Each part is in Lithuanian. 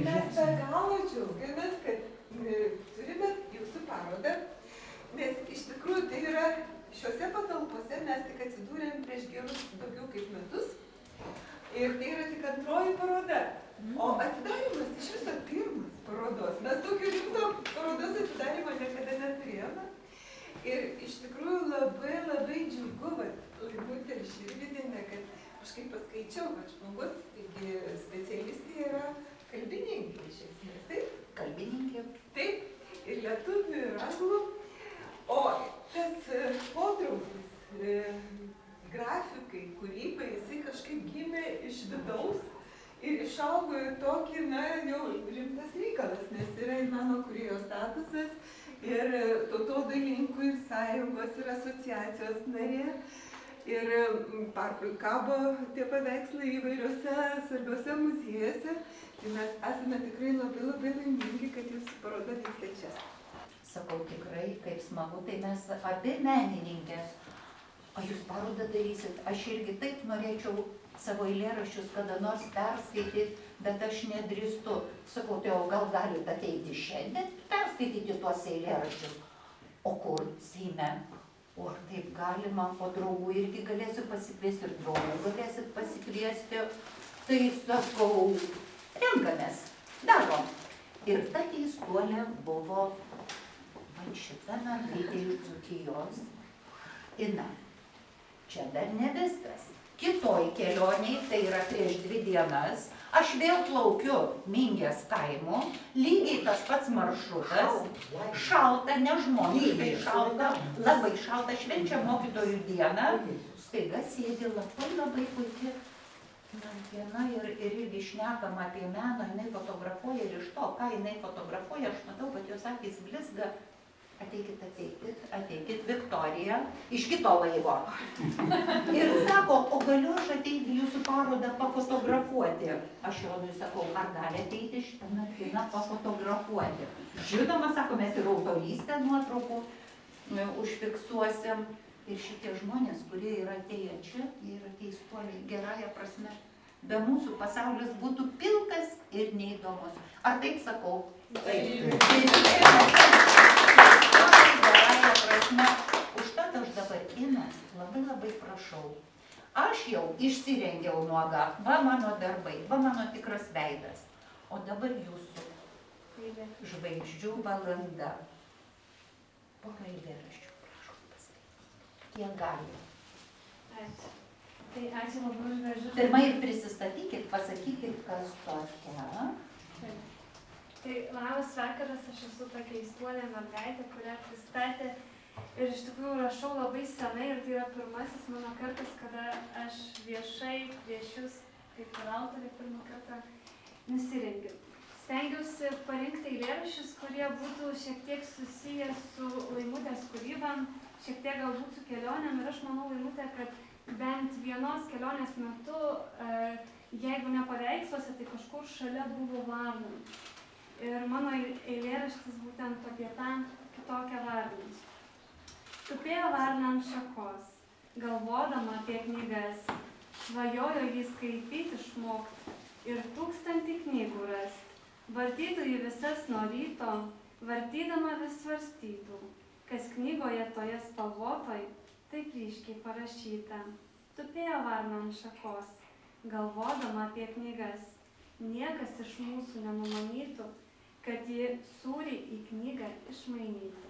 Mes be galo džiaugiamės, kad turime jūsų parodą, nes iš tikrųjų tai yra šiuose patalpose mes tik atsidūrėm prieš gerus daugiau kaip metus ir tai yra tik antroji paroda. O atidarimas iš viso pirmas parodos. Mes tokio rimto parodos atidarimo niekada neturėjome. Ir iš tikrųjų labai džiugu, Laimutė Širvydienė, kad aš kaip paskaičiau, kad žmogus, taigi specialistė yra kalbininkė iš esmės, taip? Kalbininkė. Taip, ir lietuvių, ir anglų. O tas potraukis grafikai, kūrybai, jisai kažkaip gimė iš vidaus ir išaugo į tokį, jau rimtas reikalas, nes yra ir meno kūrėjo statusas, ir tautodailininkų ir sąjungos, ir asociacijos narė. Ir kabo tie paveikslai įvairiuose svarbiuose muziejuose. Tai mes esame tikrai labai laimingi, kad jūsų paroda vyksta čia. Sakau, tikrai, kaip smagu, tai mes abi menininkės. O jūs parodą darysit, aš irgi taip norėčiau savo eilėraščius kada nors perskaityti, bet aš nedrįstu. Sakau, tai o gal galite ateiti šiandien perskaityti tuos eilėraščius? O kur? Seime. O ar taip galima, o draugų irgi galėsiu pasikviesti ir draugų galėsit pasikviesti. Tai sakau, renkamės, darom. Ir ta keistuolė buvo man šita mergaitė iš Dzūkijos. Ina, čia dar ne viskas. Kitoj kelioniai, tai yra prieš 2 dienas, aš vėl plaukiu Mingės kaimu, lygiai tas pats maršrutas, šalta, nežmoniškai šalta, labai šalta, švenčia mokytojų dieną, staiga sėdi labai puikiai viena ir irgi šnekam apie meną, jinai fotografuoja ir iš to, ką jinai fotografuoja, aš matau, kad jos akys blizga. Ateikit, Viktorija, iš kito laivo. Ir sako, o galiu aš ateiti jūsų parodą pafotografuoti. Aš Jonui sakau, ar gali ateiti šitą merginą pafotografuoti. Žinoma, sako, mes ir autorystę nuotraukų užfiksuosim. Ir šitie žmonės, kurie yra atėję čia, jie yra keistuoliai, gerąją prasme. Be mūsų pasaulis būtų pilkas ir neįdomus. Ar taip sakau? Taip. Gerąją prasme. Užtat aš dabar, Inas, labai prašau. Aš jau išsirengiau nuogą, va mano darbai, va mano tikras veidas. O dabar jūsų žvaigždžių valanda. Porą eilėraščių, prašau paskaityti. Kiek gali? Ačiū. Tai ačiū labai už gražų. Pirmai ir prisistatykit, pasakykit, kas tokia. Tai labas vakaras, aš esu ta keistuolė mergaitė, kurią pristatė. Ir iš tikrųjų rašau labai senai ir tai yra pirmasis mano kartas, kada aš viešai prieš jūs, kaip ir autorė, pirmą kartą nusirengiu. Stengiausi parinkti eilėraščius, kurie būtų šiek tiek susiję su Laimutės kūrybam, šiek tiek galbūt su kelionėm. Ir aš manau, Laimutė, kad bent vienos kelionės metu, jeigu ne paveiksluose, tai kažkur šalia buvo varna. Ir mano eilėraštis būtent apie tą kitokią varną. Tupėjo varna ant šakos, galvodama apie knygas, svajojo jį skaityti išmokti ir 1000 knygų rast. Vartytų jį visas nuo ryto, vartydama vis svarstytų, kas knygoje toje spalvotoj taip ryškiai parašyta. Tupėjo varna ant šakos, galvodama apie knygas. Niekas iš mūsų nenumanytų, kad ji sūrį į knygą išmainytų.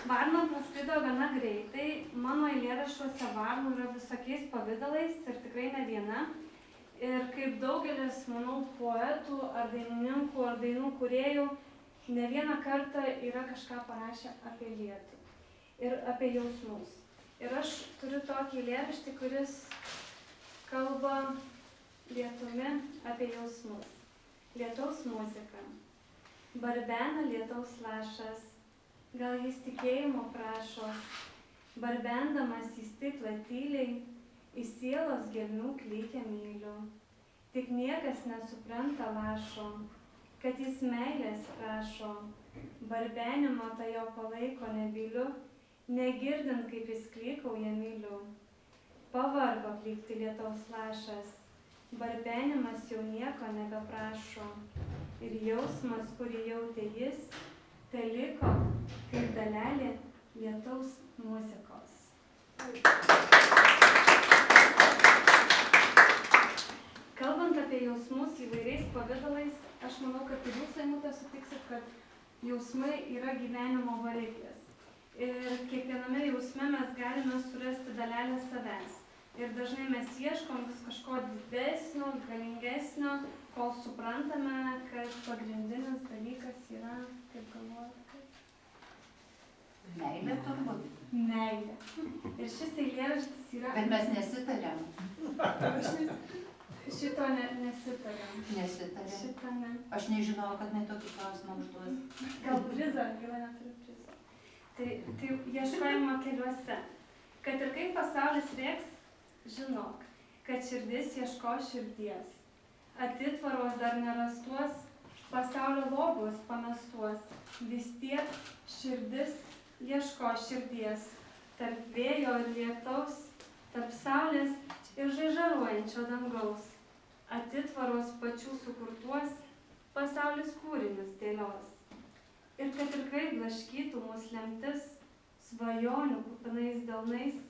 Varna praskrido gana greitai. Mano eilėraščiuose varnų yra visokiais pavidalais ir tikrai ne viena. Ir kaip daugelis, manau, poetų ar dainininkų ar dainų kūrėjų, ne vieną kartą yra kažką parašę apie lietų ir apie jausmus. Ir aš turiu tokį eilėraštį, kuris kalba lietumi apie jausmus. Lietaus muzika. Barbena lietaus lašas, gal jis tikėjimo prašo. Barbendamas į stiklą tyliai, į sielos gelmių klykia myliu. Tik niekas nesupranta lašo, kad jis meilės prašo. Barbenimo tai jo palaiko nebyliu, negirdint, kaip jis klykauja myliu. Pavargo klykti lietaus lašas, barbenimas jau nieko nebeprašo. Ir jausmas, kurį jautė jis, teliko kaip dalelė lietaus muzikos. Kalbant apie jausmus įvairiais pavidalais, aš manau, kad ir jūs, Laimutė, sutiksit, kad jausmai yra gyvenimo variklis. Ir kiekviename jausme mes galime surasti dalelę savęs. Ir dažnai mes ieškom vis kažko didesnio, galingesnio, kol suprantame, kad pagrindinis dalykas yra, kaip galvojate, Meilė turbūt. meilė. Ir šis eilėraštis yra... Bet mes nesitarėm. Šito nesitarėm. Nesitarėm. Šito ne. Aš nežinojau, kad ne tokį klausimą užduos. Gal prizą, gal neturiu prizo. Tai ieškojimo keliuose. Kad ir kaip pasaulis rėks, žinok, kad širdis ieško širdies. Atitvaros dar nerastos, pasaulio lobos pamestuos. Vis tiek širdis ieško širdies. Tarp vėjo ir lietaus, tarp saulės ir žaižaruojančio dangaus. Atitvaros pačių sukurtuos, pasaulis kūrinius dėlios. Ir kad ir kaip blaškytų mus lemtis, svajonių kupinais delnais,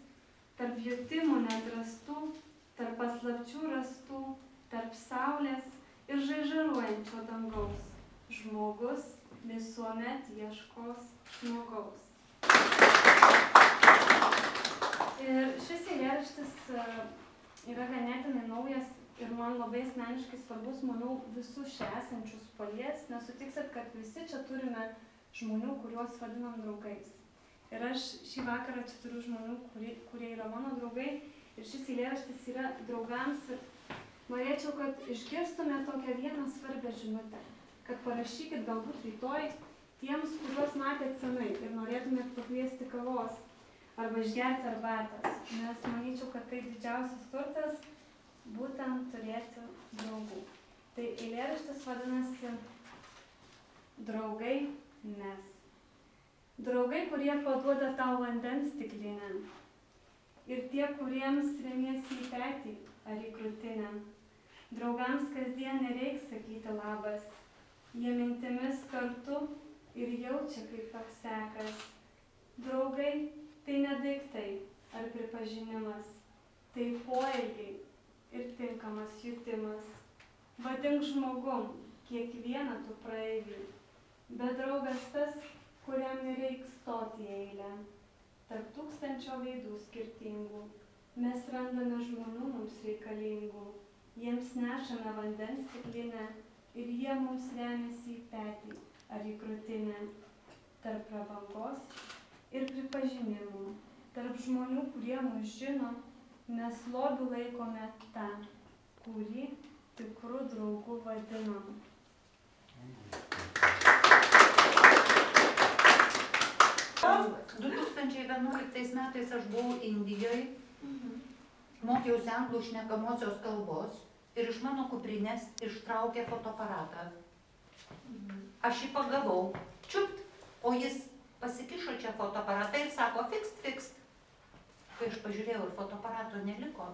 tarp jutimų neatrastų, tarp paslapčių rastų, tarp saulės ir žaižaruojančio dangaus. Žmogus visuomet ieškos žmogaus. Ir šis eilėraštis yra ganėtinai naujas ir man labai asmeniškai svarbus, manau, visus čia esančius palies, nes sutiksit, kad visi čia turime žmonių, kuriuos vadinam draugais. Ir aš šį vakarą čia turiu žmonių, kurie yra mano draugai. Ir šis eilėraštis yra draugams. Ir norėčiau, kad išgirstume tokią vieną svarbią žinutę. Kad parašykit galbūt rytoj tiems, kuriuos matėt senai ir norėtumėt pakviesti kavos arba išgerti arbatos. Nes manyčiau, kad tai didžiausias turtas būtent turėti draugų. Tai eilėraštis vadinasi Draugai mes. Draugai, kurie paduoda tau vandens stiklinę. Ir tie, kuriems remiesi į petį ar į krūtinę. Draugams kasdien nereiks sakyti labas. Jie mintimis kartu ir jaučia, kaip toks sekas. Draugai tai ne daiktai ar pripažinimas. Tai poelgiai ir tinkamas jutimas. Vadink žmogum kiekvieną tų praeivį. Bet draugas tas, kuriam nereiks stoti į eilę. Tarp tūkstančio veidų skirtingų mes randame žmonių mums reikalingų. Jiems nešame vandens stiklinę ir jie mums remiasi į petį ar į krūtinę. Tarp prabangos ir pripažinimų. Tarp žmonių, kurie mus žino, mes lobių laikome tą, kurį tikrų draugų vadinom. O 2011 metais aš buvau Indijoje, mokiausi anglų šnekamosios kalbos ir iš mano kuprinės ištraukė fotoaparatą. Aš jį pagavau, čiupt, o jis pasikišo čia fotoaparatą ir sako, fikst. Kai aš pažiūrėjau ir fotoaparato neliko,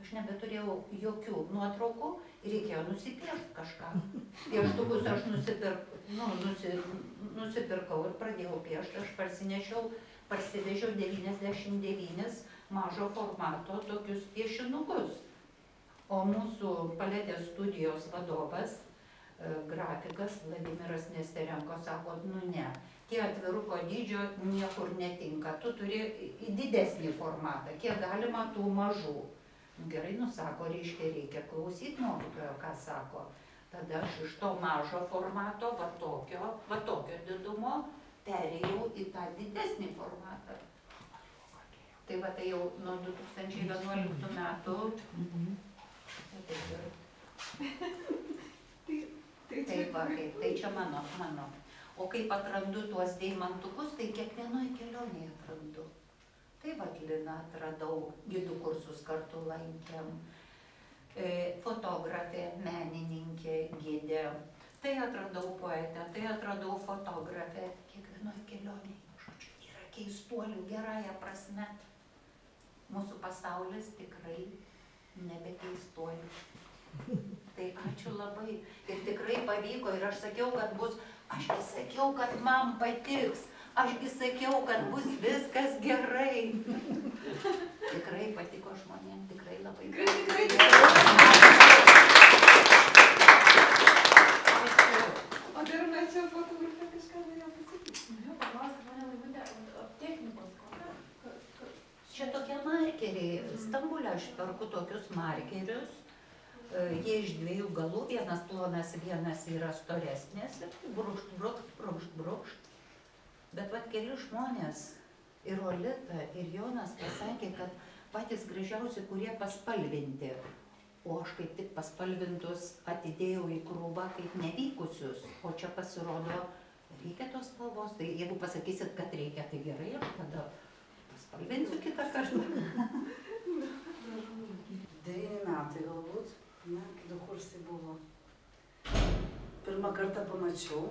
aš nebeturėjau jokių nuotraukų ir reikėjo nusipiešti kažką. Pieštukus aš nusipirkau ir pradėjau piešti. Aš parsivežiau 99 mažo formato tokius piešinukus. O mūsų paletės studijos vadovas, grafikas Vladimiras Nesterenko sako, ne, tie atviruko dydžio niekur netinka, tu turi į didesnį formatą, kiek galima tų mažų. Gerai, sako, reikia klausyti mokytojo, ką sako. Tada aš iš to mažo formato, va tokio didumo, perėjau į tą didesnį formatą. Tai va, tai jau nuo 2011 metų. Tai čia mano. O kaip atrandu tuos deimantukus, tai kiekvienoje kelionėje atrandu. Tai vat Lina atradau, gidų kursus kartu lankėm, fotografė, menininkė, gidė. Tai atradau poetę, tai atradau fotografę. Kiekvienoje kelionėje, žodžiu, yra keistuolių gerąją prasme. Mūsų pasaulis tikrai nebe keistuolių. Tai ačiū labai. Ir tikrai pavyko. Ir aš sakiau, kad bus, ašgi sakiau, kad man patiks. Ašgi sakiau, kad bus viskas gerai. Tikrai patiko žmonėm, tikrai labai gerai. O dar mačiau fotografą, kažką norėjau pasakyti. Norėjau paklausti, mane Laimutė, o technikos kokia? Čia tokie markeriai. Stambule aš perku tokius markerius. Jie iš dviejų galų, vienas plonas, vienas yra storesnis. Brukšt. Bet vat keli žmonės, ir Olita, ir Jonas pasakė, kad patys gražiausi, kurie paspalvinti. O aš kaip tik paspalvintus atidėjau į krūvą kaip nevykusius. O čia pasirodo, reikia tos spalvos. Tai jeigu pasakysit, kad reikia, tai gerai, aš tada paspalvinsiu kitą kartą. 9 metai galbūt, kai 2 kursai buvo. Pirmą kartą pamačiau.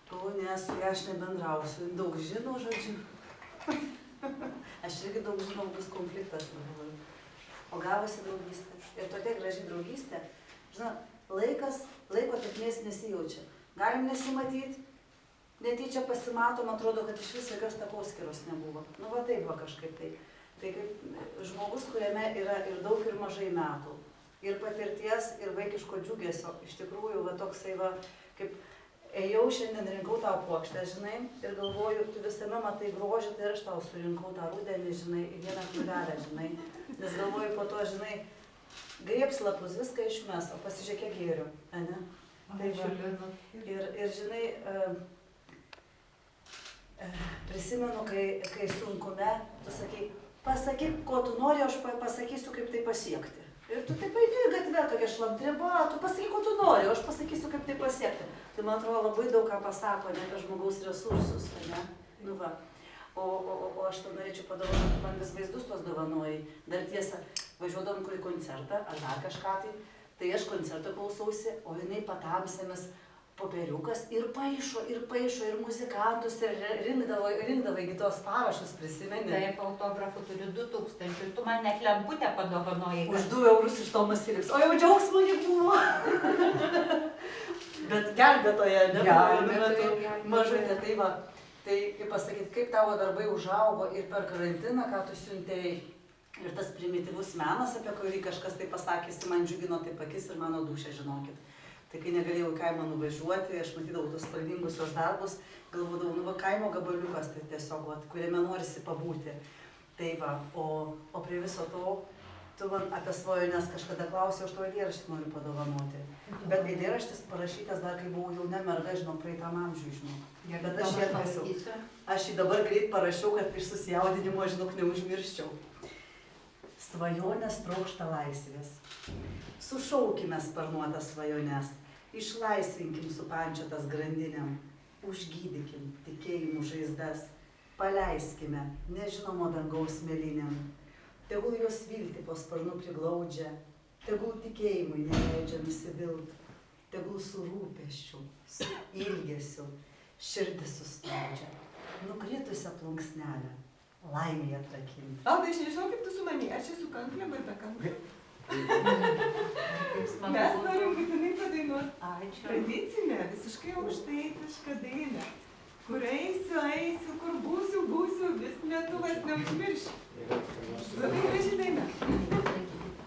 Galvoju, ne, su ją aš nebendrausiu, daug žinau, žodžiu. Aš irgi daug žinau, bus konfliktas, galvoju. O gavosi draugystė. Ir tokia graži draugystė. Žinot, laiko tėkmės nesijaučia. Galim nesimatyti, netyčia pasimatom, atrodo, kad iš vis jokios takoskyros nebuvo. Nu va taip va kažkaip tai. Tai kaip žmogus, kuriame yra ir daug ir mažai metų. Ir patirties, ir vaikiško džiugesio. Iš tikrųjų, va toksai va, kaip ėjau šiandien, rinkau tau puokštę, žinai, ir galvoju, tu visame matai grožį, tai ir aš tau surinkau tą rudenį, žinai, į vieną knygelę, žinai. Nes galvoju, po to, žinai, griebs lapus, viską išmes, o pasižiūrėk, kiek gėriu, ane? Tai va. Ir žinai, prisimenu, kai sunkume, tu sakai, pasakyk, ko tu nori, aš pasakysiu, kaip tai pasiekti. Ir tu taip eini į gatvę, tokia šlamtriba, tu pasakyk, ko tu nori, o aš pasakysiu, kaip tai pasiekti. Tai man atrodo labai daug ką pasako, ne apie žmogaus resursus, ne? Nu va. O aš tam norėčiau padovanoti, tu man vis vaizdus tos dovanojai. Dar tiesa, važiuodavom kur į koncertą, ar dar kažką tai aš koncertą klausausi, o jinai patamsėmis popieriukas ir paišo, ir muzikantus, ir rinkdavai gi tos parašus, prisimeni? Taip, autografų turiu 2000, tu man net lemputę padovanojai. Už 2 eurus iš Tomas Philips. O jau džiaugsmo nebuvo. Bet gelbėtoja, ne? Mažutė, tai va. Tai, kaip pasakyti, kaip tavo darbai užaugo ir per karantiną, ką tu siuntėjai. Ir tas primityvus menas, apie kurį kažkas tai pasakėsi, man džiugino taip akis ir mano dūšė, žinokit. Tai kai negalėjau į kaimą nuvažiuoti, aš matydavau tos spalvingus jos darbus, galvodavau, nu va, kaimo gabaliukas, tai tiesiog, va, kuriame norisi pabūti. Tai va, o prie viso to, tu man apie svajones kažkada klausė, aš to eilėraštį noriu padovanoti. Bet eilėraštis parašytas dar, kai buvau jauna merga, žinau, praeitam amžiui, žinau. Bet aš jį atmesiu. Aš jį dabar greit parašiau, kad iš susijaudinimo, žinok, neužmirščiau. Svajonės trokšta laisvės. Sušaukime sparnuotas svajones. Išlaisvinkim supančiotas grandinėm. Užgydykim tikėjimų žaizdas. Paleiskime nežinomo dangaus mėlynėm. Tegul jos viltį po sparnu priglaudžia. Tegul tikėjimui neleidžia nusivilt. Tegul su rūpesčiu, su ilgesiu širdis suspaudžia. Nukritusią plunksnelę laimėje atrakinti. Aldai, aš nežinau, kaip tu su manimi, ar čia su kanklėm ar be kanklėm. Mes norim būtinai padainuoti Ačiū. tradicinę, visiškai aukštaitišką dainą. Kur eisiu, kur būsiu, vis lietuvas neužmiršiu. Labai graži daina.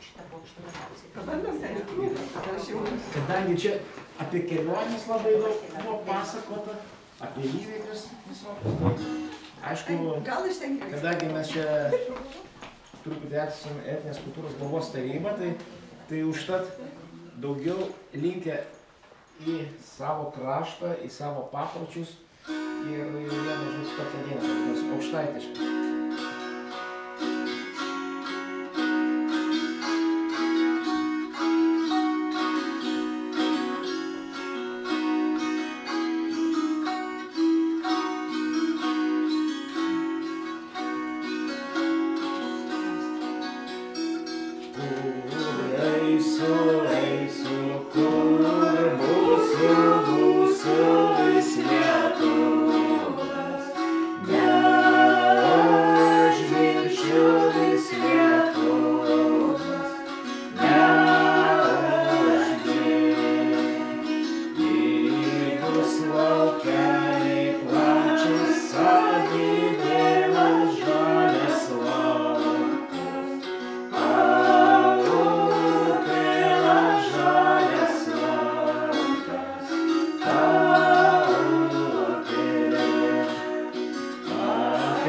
Šitą pokštą labiausiai. Pabandom ten į krūvą, aš jau. Kadangi čia apie keliones labai daug buvo pasakota, apie įvykius visokius. Aišku, Gal iš ten gerai. kadangi mes čia truputį esame etninės kultūros globos taryba, tai užtat daugiau linkę į savo kraštą, į savo papročius ir vieną žodžiu tokią dieną, tokios aukštaitišką. Eisiu, kur būsiu vis lietuvas. Neužmiršiu vis lietuvas, neužmiršus laukeliai plačius sodybėlas žolės laukus.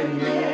Yeah.